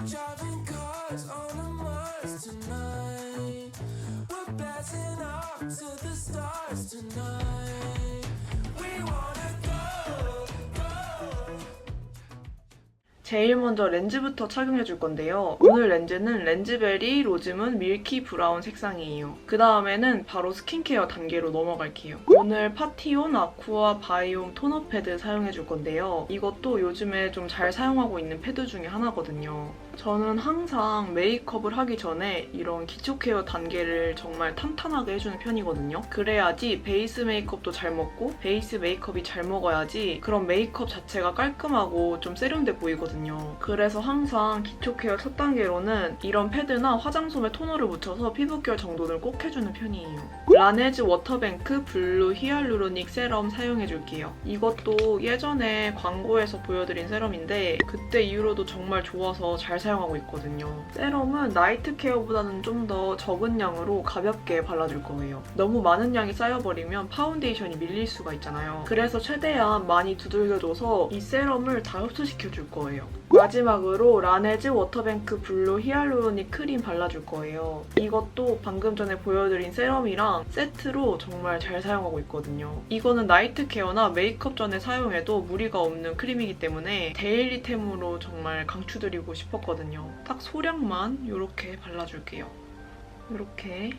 driving cars on a Mars tonight. We're blasting off to the stars tonight. We wanna go, go. 제일 먼저 렌즈부터 착용해줄 건데요. 오늘 렌즈는 렌즈베리 로즈문 밀키 브라운 색상이에요. 그 다음에는 바로 스킨케어 단계로 넘어갈게요. 오늘 파티온 아쿠아 바이옴 토너 패드 사용해줄 건데요. 이것도 요즘에 좀 잘 사용하고 있는 패드 중에 하나거든요. 저는 항상 메이크업을 하기 전에 이런 기초 케어 단계를 정말 탄탄하게 해주는 편이거든요. 그래야지 베이스 메이크업도 잘 먹고 베이스 메이크업이 잘 먹어야지 그런 메이크업 자체가 깔끔하고 좀 세련돼 보이거든요. 그래서 항상 기초 케어 첫 단계로는 이런 패드나 화장솜에 토너를 묻혀서 피부결 정돈을 꼭 해주는 편이에요. 라네즈 워터뱅크 블루 히알루로닉 세럼 사용해줄게요. 이것도 예전에 광고에서 보여드린 세럼인데 그때 이후로도 정말 좋아서 잘 사용하고 있거든요. 세럼은 나이트 케어보다는 좀 더 적은 양으로 가볍게 발라줄 거예요. 너무 많은 양이 쌓여버리면 파운데이션이 밀릴 수가 있잖아요. 그래서 최대한 많이 두들겨줘서 이 세럼을 다 흡수시켜줄 거예요. 마지막으로 라네즈 워터뱅크 블루 히알루로닉 크림 발라줄 거예요. 이것도 방금 전에 보여드린 세럼이랑 세트로 정말 잘 사용하고 있거든요. 이거는 나이트 케어나 메이크업 전에 사용해도 무리가 없는 크림이기 때문에 데일리템으로 정말 강추드리고 싶었거든요. 딱 소량만 이렇게 발라줄게요. 이렇게.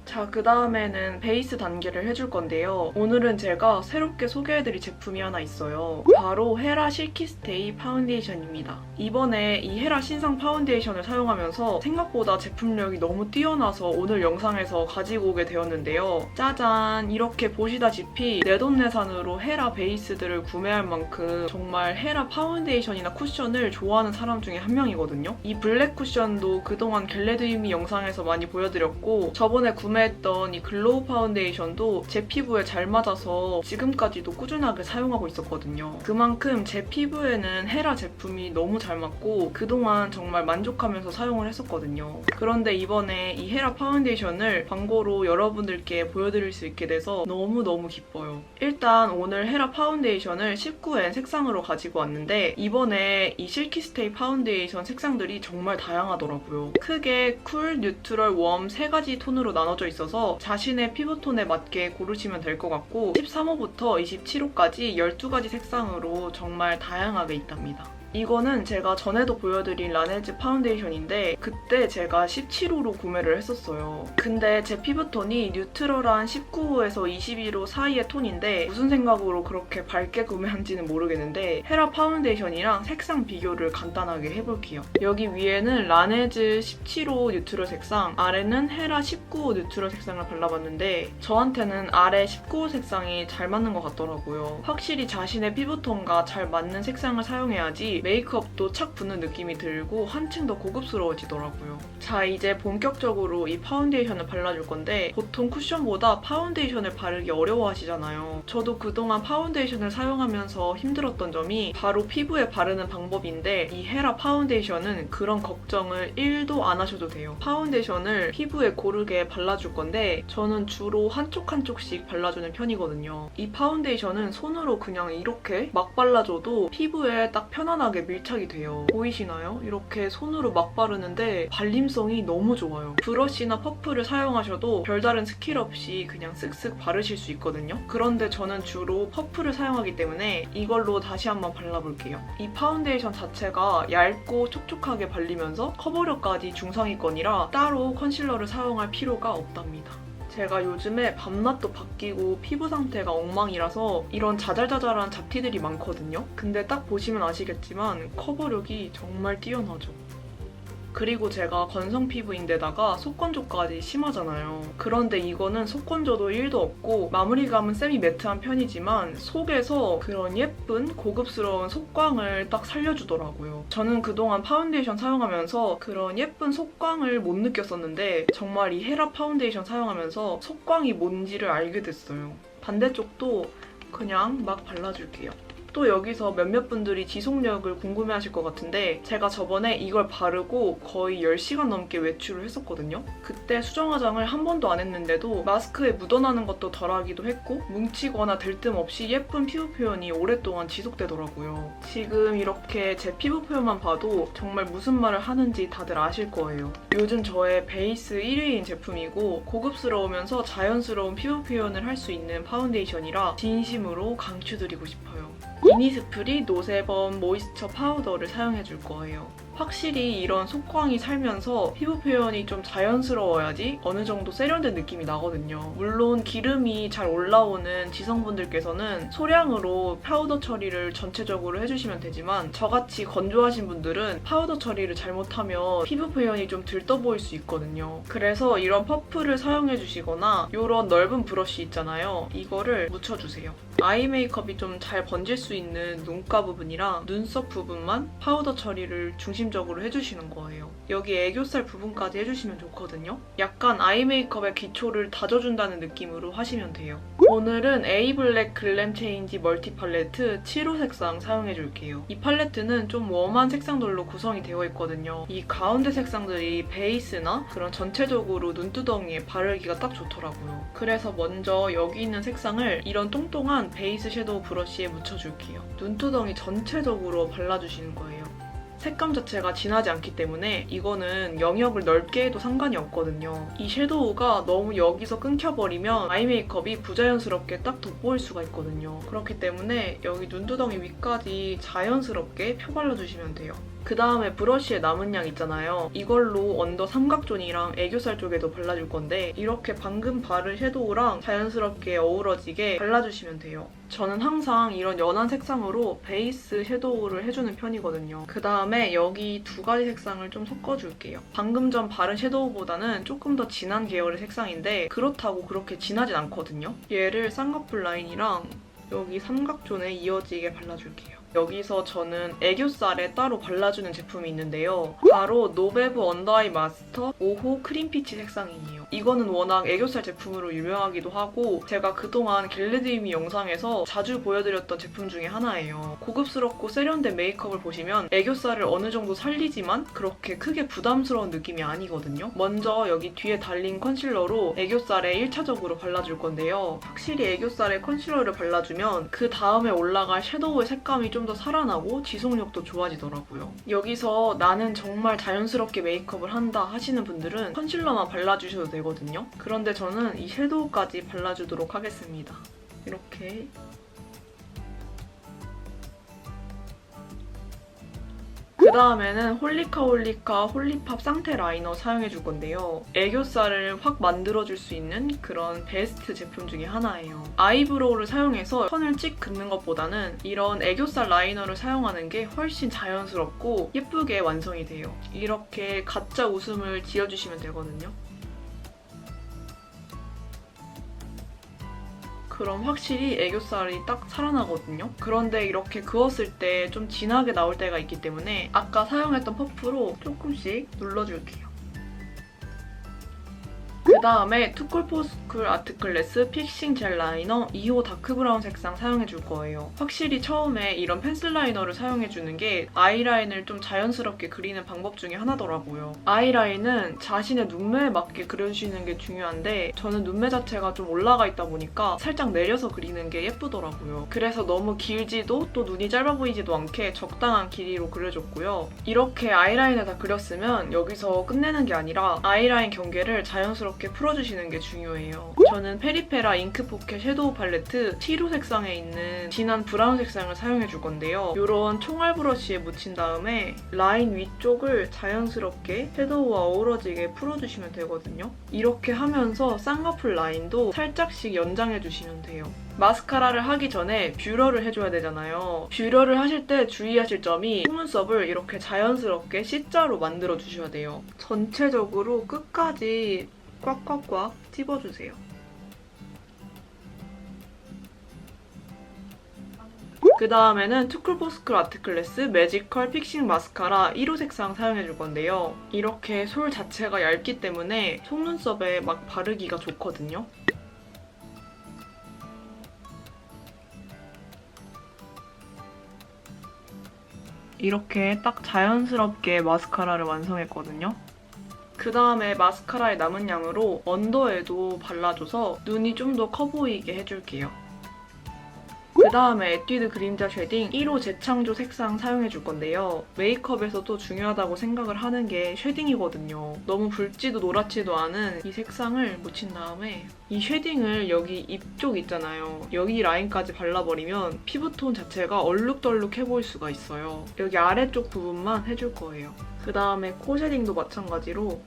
자, 그 다음에는 베이스 단계를 해줄 건데요. 오늘은 제가 새롭게 소개해드릴 제품이 하나 있어요. 바로 헤라 실키스테이 파운데이션입니다. 이번에 이 헤라 신상 파운데이션을 사용하면서 생각보다 제품력이 너무 뛰어나서 오늘 영상에서 가지고 오게 되었는데요. 짜잔! 이렇게 보시다시피 내돈내산으로 헤라 베이스들을 구매할 만큼 정말 헤라 파운데이션이나 쿠션을 좋아하는 사람 중에 한 명이거든요. 이 블랙 쿠션도 그동안 겟레드미 영상에서 많이 보여드렸고 저번에 구매했던 이 글로우 파운데이션도 제 피부에 잘 맞아서 지금까지도 꾸준하게 사용하고 있었거든요. 그만큼 제 피부에는 헤라 제품이 너무 잘 맞고 그동안 정말 만족하면서 사용을 했었거든요. 그런데 이번에 이 헤라 파운데이션을 광고로 여러분들께 보여드릴 수 있게 돼서 너무너무 기뻐요. 일단 오늘 헤라 파운데이션을 19N 색상으로 가지고 왔는데 이번에 이 실키스테이 파운데이션 색상들이 정말 다양하더라고요. 크게 쿨, 뉴트럴, 웜 세 가지 톤으로 나눠져 있어서 자신의 피부톤에 맞게 고르시면 될 것 같고 13호부터 27호까지 12가지 색상으로 정말 다양하게 있답니다. 이거는 제가 전에도 보여드린 라네즈 파운데이션인데 그때 제가 17호로 구매를 했었어요. 근데 제 피부톤이 뉴트럴한 19호에서 21호 사이의 톤인데 무슨 생각으로 그렇게 밝게 구매한지는 모르겠는데 헤라 파운데이션이랑 색상 비교를 간단하게 해볼게요. 여기 위에는 라네즈 17호 뉴트럴 색상, 아래는 헤라 19호 뉴트럴 색상을 발라봤는데 저한테는 아래 19호 색상이 잘 맞는 것 같더라고요. 확실히 자신의 피부톤과 잘 맞는 색상을 사용해야지 메이크업도 착 붙는 느낌이 들고 한층 더 고급스러워지더라고요. 자, 이제 본격적으로 이 파운데이션을 발라줄 건데 보통 쿠션보다 파운데이션을 바르기 어려워하시잖아요. 저도 그동안 파운데이션을 사용하면서 힘들었던 점이 바로 피부에 바르는 방법인데 이 헤라 파운데이션은 그런 걱정을 1도 안 하셔도 돼요. 파운데이션을 피부에 고르게 발라줄 건데 저는 주로 한쪽 한쪽씩 발라주는 편이거든요. 이 파운데이션은 손으로 그냥 이렇게 막 발라줘도 피부에 딱 편안하게 밀착이 돼요. 보이시나요? 이렇게 손으로 막 바르는데 발림성이 너무 좋아요. 브러쉬나 퍼프를 사용하셔도 별다른 스킬 없이 그냥 쓱쓱 바르실 수 있거든요. 그런데 저는 주로 퍼프를 사용하기 때문에 이걸로 다시 한번 발라볼게요. 이 파운데이션 자체가 얇고 촉촉하게 발리면서 커버력까지 중상위권이라 따로 컨실러를 사용할 필요가 없답니다. 제가 요즘에 밤낮도 바뀌고 피부 상태가 엉망이라서 이런 자잘자잘한 잡티들이 많거든요. 근데 딱 보시면 아시겠지만 커버력이 정말 뛰어나죠. 그리고 제가 건성 피부인데다가 속건조까지 심하잖아요. 그런데 이거는 속건조도 1도 없고 마무리감은 세미 매트한 편이지만 속에서 그런 예쁜 고급스러운 속광을 딱 살려주더라고요. 저는 그동안 파운데이션 사용하면서 그런 예쁜 속광을 못 느꼈었는데 정말 이 헤라 파운데이션 사용하면서 속광이 뭔지를 알게 됐어요. 반대쪽도 그냥 막 발라줄게요. 또 여기서 몇몇 분들이 지속력을 궁금해하실 것 같은데 제가 저번에 이걸 바르고 거의 10시간 넘게 외출을 했었거든요. 그때 수정 화장을 한 번도 안 했는데도 마스크에 묻어나는 것도 덜하기도 했고 뭉치거나 들 틈 없이 예쁜 피부 표현이 오랫동안 지속되더라고요. 지금 이렇게 제 피부 표현만 봐도 정말 무슨 말을 하는지 다들 아실 거예요. 요즘 저의 베이스 1위인 제품이고 고급스러우면서 자연스러운 피부 표현을 할 수 있는 파운데이션이라 진심으로 강추드리고 싶어요. 이니스프리 노세범 모이스처 파우더를 사용해줄 거예요. 확실히 이런 속광이 살면서 피부 표현이 좀 자연스러워야지 어느 정도 세련된 느낌이 나거든요. 물론 기름이 잘 올라오는 지성분들께서는 소량으로 파우더 처리를 전체적으로 해주시면 되지만 저같이 건조하신 분들은 파우더 처리를 잘못하면 피부 표현이 좀 들떠 보일 수 있거든요. 그래서 이런 퍼프를 사용해주시거나 이런 넓은 브러쉬 있잖아요. 이거를 묻혀주세요. 아이 메이크업이 좀 잘 번질 수 있는 눈가 부분이랑 눈썹 부분만 파우더 처리를 중심적으로 해주시는 거예요. 여기 애교살 부분까지 해주시면 좋거든요. 약간 아이 메이크업의 기초를 다져준다는 느낌으로 하시면 돼요. 오늘은 에이블랙 글램 체인지 멀티 팔레트 7호 색상 사용해줄게요. 이 팔레트는 좀 웜한 색상들로 구성이 되어 있거든요. 이 가운데 색상들이 베이스나 그런 전체적으로 눈두덩이에 바르기가 딱 좋더라고요. 그래서 먼저 여기 있는 색상을 이런 똥똥한 베이스 섀도우 브러쉬에 묻혀줄게요. 눈두덩이 전체적으로 발라주시는 거예요. 색감 자체가 진하지 않기 때문에 이거는 영역을 넓게 해도 상관이 없거든요. 이 섀도우가 너무 여기서 끊겨버리면 아이 메이크업이 부자연스럽게 딱 돋보일 수가 있거든요. 그렇기 때문에 여기 눈두덩이 위까지 자연스럽게 펴발라주시면 돼요. 그 다음에 브러쉬에 남은 양 있잖아요. 이걸로 언더 삼각존이랑 애교살 쪽에도 발라줄 건데 이렇게 방금 바른 섀도우랑 자연스럽게 어우러지게 발라주시면 돼요. 저는 항상 이런 연한 색상으로 베이스 섀도우를 해주는 편이거든요. 그 다음에 여기 두 가지 색상을 좀 섞어줄게요. 방금 전 바른 섀도우보다는 조금 더 진한 계열의 색상인데 그렇다고 그렇게 진하진 않거든요. 얘를 쌍꺼풀 라인이랑 여기 삼각존에 이어지게 발라줄게요. 여기서 저는 애교살에 따로 발라주는 제품이 있는데요. 바로 노베브 언더아이 마스터 5호 크림피치 색상이에요. 이거는 워낙 애교살 제품으로 유명하기도 하고 제가 그동안 겟레디미 영상에서 자주 보여드렸던 제품 중에 하나예요. 고급스럽고 세련된 메이크업을 보시면 애교살을 어느 정도 살리지만 그렇게 크게 부담스러운 느낌이 아니거든요. 먼저 여기 뒤에 달린 컨실러로 애교살에 1차적으로 발라줄 건데요. 확실히 애교살에 컨실러를 발라주면 그 다음에 올라갈 섀도우의 색감이 좀 더 살아나고 지속력도 좋아지더라고요. 여기서 나는 정말 자연스럽게 메이크업을 한다 하시는 분들은 컨실러만 발라주셔도 되거든요. 그런데 저는 이 섀도우까지 발라주도록 하겠습니다. 이렇게 그 다음에는 홀리카 홀리팝 쌍태 라이너 사용해줄 건데요. 애교살을 확 만들어줄 수 있는 그런 베스트 제품 중에 하나예요. 아이브로우를 사용해서 선을 찍 긋는 것보다는 이런 애교살 라이너를 사용하는 게 훨씬 자연스럽고 예쁘게 완성이 돼요. 이렇게 가짜 웃음을 지어주시면 되거든요. 그럼 확실히 애교살이 딱 살아나거든요. 그런데 이렇게 그었을 때 좀 진하게 나올 때가 있기 때문에 아까 사용했던 퍼프로 조금씩 눌러줄게요. 그 다음에 투쿨포스쿨 아트클래스 픽싱 젤 라이너 2호 다크브라운 색상 사용해줄 거예요. 확실히 처음에 이런 펜슬 라이너를 사용해주는 게 아이라인을 좀 자연스럽게 그리는 방법 중에 하나더라고요. 아이라인은 자신의 눈매에 맞게 그려주시는 게 중요한데 저는 눈매 자체가 좀 올라가 있다 보니까 살짝 내려서 그리는 게 예쁘더라고요. 그래서 너무 길지도 또 눈이 짧아 보이지도 않게 적당한 길이로 그려줬고요. 이렇게 아이라인을 다 그렸으면 여기서 끝내는 게 아니라 아이라인 경계를 자연스럽게 풀어주시는 게 중요해요. 저는 페리페라 잉크 포켓 섀도우 팔레트 7호 색상에 있는 진한 브라운 색상을 사용해줄 건데요. 이런 총알 브러쉬에 묻힌 다음에 라인 위쪽을 자연스럽게 섀도우와 어우러지게 풀어주시면 되거든요. 이렇게 하면서 쌍꺼풀 라인도 살짝씩 연장해주시면 돼요. 마스카라를 하기 전에 뷰러를 해줘야 되잖아요. 뷰러를 하실 때 주의하실 점이 속눈썹을 이렇게 자연스럽게 C자로 만들어주셔야 돼요. 전체적으로 끝까지 꽉꽉꽉 찝어주세요. 그 다음에는 투쿨포스쿨 아트클래스 매지컬 픽싱 마스카라 1호 색상 사용해줄 건데요. 이렇게 솔 자체가 얇기 때문에 속눈썹에 막 바르기가 좋거든요. 이렇게 딱 자연스럽게 마스카라를 완성했거든요. 그 다음에 마스카라의 남은 양으로 언더에도 발라줘서 눈이 좀 더 커 보이게 해줄게요. 그 다음에 에뛰드 그림자 쉐딩 1호 재창조 색상 사용해줄 건데요. 메이크업에서도 중요하다고 생각을 하는 게 쉐딩이거든요. 너무 붉지도 노랗지도 않은 이 색상을 묻힌 다음에 이 쉐딩을 여기 입 쪽 있잖아요. 여기 라인까지 발라버리면 피부톤 자체가 얼룩덜룩해 보일 수가 있어요. 여기 아래쪽 부분만 해줄 거예요. 그 다음에 코 쉐딩도 마찬가지로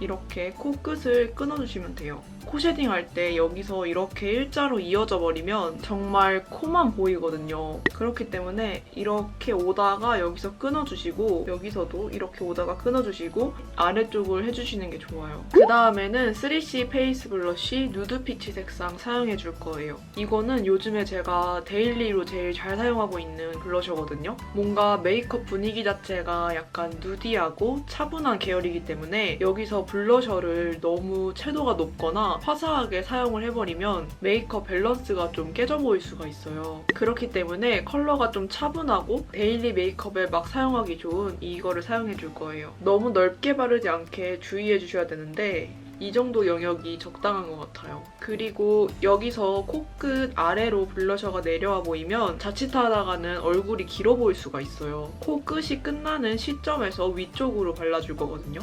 이렇게 코끝을 끊어주시면 돼요. 코 쉐딩 할 때 여기서 이렇게 일자로 이어져 버리면 정말 코만 보이거든요. 그렇기 때문에 이렇게 오다가 여기서 끊어주시고 여기서도 이렇게 오다가 끊어주시고 아래쪽을 해주시는 게 좋아요. 그 다음에는 3C 페이스 블러쉬 누드 피치 색상 사용해줄 거예요. 이거는 요즘에 제가 데일리로 제일 잘 사용하고 있는 블러셔거든요. 뭔가 메이크업 분위기 자체가 약간 누디하고 차분한 계열이기 때문에 여기서 블러셔를 너무 채도가 높거나 화사하게 사용을 해버리면 메이크업 밸런스가 좀 깨져 보일 수가 있어요. 그렇기 때문에 컬러가 좀 차분하고 데일리 메이크업에 막 사용하기 좋은 이거를 사용해줄 거예요. 너무 넓게 바르지 않게 주의해주셔야 되는데 이 정도 영역이 적당한 것 같아요. 그리고 여기서 코끝 아래로 블러셔가 내려와 보이면 자칫하다가는 얼굴이 길어 보일 수가 있어요. 코끝이 끝나는 시점에서 위쪽으로 발라줄 거거든요.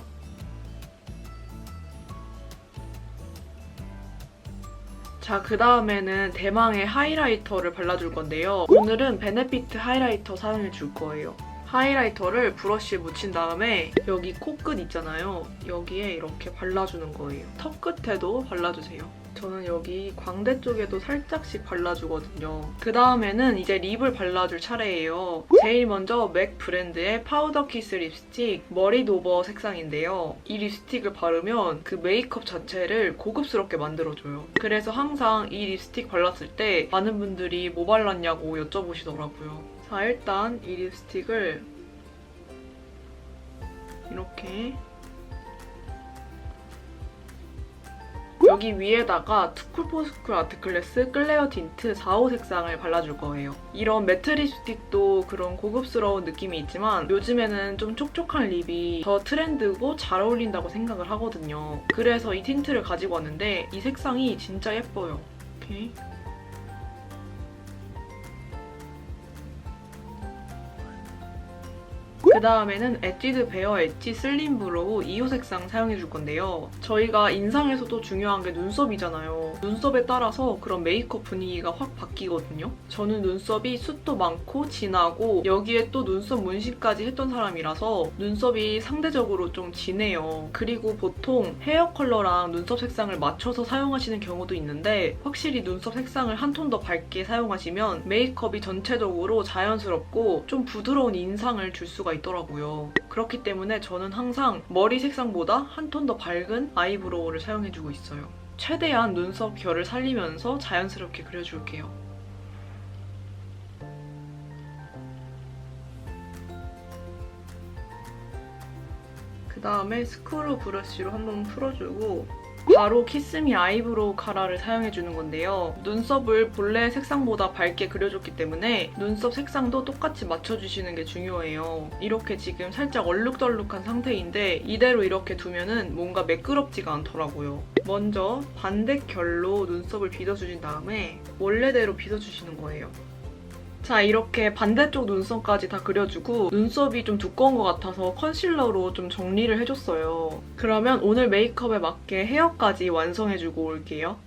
자, 그 다음에는 대망의 하이라이터를 발라줄 건데요. 오늘은 베네피트 하이라이터 사용해줄 거예요. 하이라이터를 브러쉬에 묻힌 다음에 여기 코끝 있잖아요. 여기에 이렇게 발라주는 거예요. 턱 끝에도 발라주세요. 저는 여기 광대 쪽에도 살짝씩 발라주거든요. 그 다음에는 이제 립을 발라줄 차례예요. 제일 먼저 맥 브랜드의 파우더 키스 립스틱 머리도버 색상인데요. 이 립스틱을 바르면 그 메이크업 자체를 고급스럽게 만들어줘요. 그래서 항상 이 립스틱 발랐을 때 많은 분들이 뭐 발랐냐고 여쭤보시더라고요. 자, 일단 이 립스틱을 이렇게 여기 위에다가 투쿨포스쿨 아트클래스 클레어 틴트 4호 색상을 발라줄 거예요. 이런 매트 립스틱도 그런 고급스러운 느낌이 있지만 요즘에는 좀 촉촉한 립이 더 트렌드고 잘 어울린다고 생각을 하거든요. 그래서 이 틴트를 가지고 왔는데 이 색상이 진짜 예뻐요. 이렇게. 그 다음에는 에뛰드 베어 엣지 슬림 브로우 2호 색상 사용해줄 건데요. 저희가 인상에서도 중요한 게 눈썹이잖아요. 눈썹에 따라서 그런 메이크업 분위기가 확 바뀌거든요. 저는 눈썹이 숱도 많고 진하고 여기에 또 눈썹 문신까지 했던 사람이라서 눈썹이 상대적으로 좀 진해요. 그리고 보통 헤어 컬러랑 눈썹 색상을 맞춰서 사용하시는 경우도 있는데 확실히 눈썹 색상을 한 톤 더 밝게 사용하시면 메이크업이 전체적으로 자연스럽고 좀 부드러운 인상을 줄 수가 있더라고요. 그렇기 때문에 저는 항상 머리 색상보다 한 톤 더 밝은 아이브로우를 사용해주고 있어요. 최대한 눈썹 결을 살리면서 자연스럽게 그려줄게요. 그 다음에 스크루 브러쉬로 한번 풀어주고 바로 키스미 아이브로우 카라를 사용해주는 건데요. 눈썹을 본래 색상보다 밝게 그려줬기 때문에 눈썹 색상도 똑같이 맞춰주시는 게 중요해요. 이렇게 지금 살짝 얼룩덜룩한 상태인데 이대로 이렇게 두면은 뭔가 매끄럽지가 않더라고요. 먼저 반대 결로 눈썹을 빗어주신 다음에 원래대로 빗어주시는 거예요. 자, 이렇게 반대쪽 눈썹까지 다 그려주고 눈썹이 좀 두꺼운 것 같아서 컨실러로 좀 정리를 해줬어요. 그러면 오늘 메이크업에 맞게 헤어까지 완성해주고 올게요.